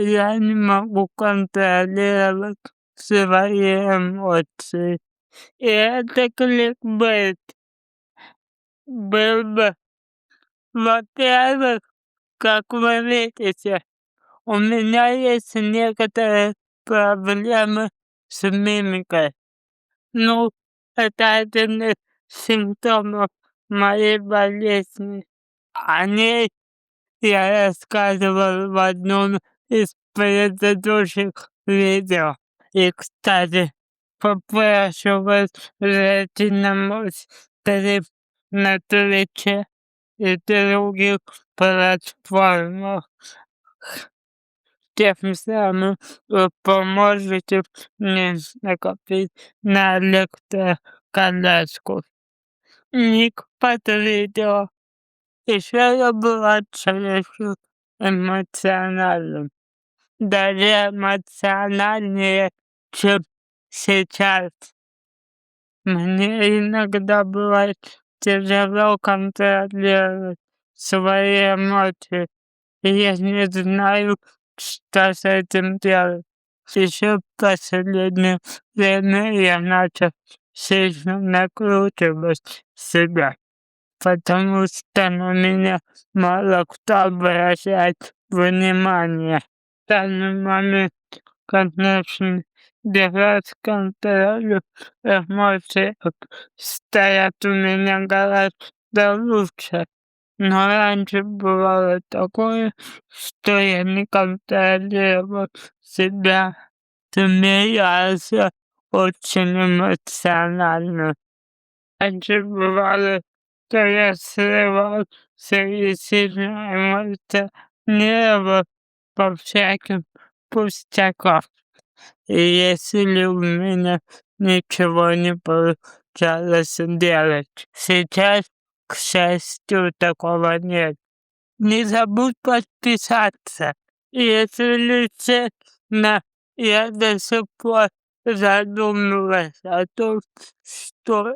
я не могу контролировать свои эмоции. И это кликбейт был бы. Во-первых, как вы видите, у меня есть некоторые проблемы с мимикой. Ну, это один из симптомов моей болезни. О ней я рассказывал в одном из предыдущих видео. И, кстати, попрошу вас зайти на мой стрим на Твиче и других платформах. Тем самым вы поможете мне накопить на электроколяску. Ник под видео. Еще я была чересчур эмоциональным. Даже эмоциональнее, чем сейчас. Мне иногда бывает тяжело контролировать свои эмоции, и я не знаю, что с этим делать. Еще в последнее время я начал сильно накручивать себя, потому что на меня мало кто обращает внимание. В данный момент, конечно, держать контроль эмоций стоят у меня гораздо лучше. Но раньше бывало такое, что я не контролировал себя, смеялся очень эмоционально. Раньше бывало, что я срывался и сильно эмоционировал по всяким пустякам. И если у меня ничего не получалось делать, сейчас, к счастью, такого нет. Не забудь подписаться. Если честно, я до сих пор задумываюсь о том, что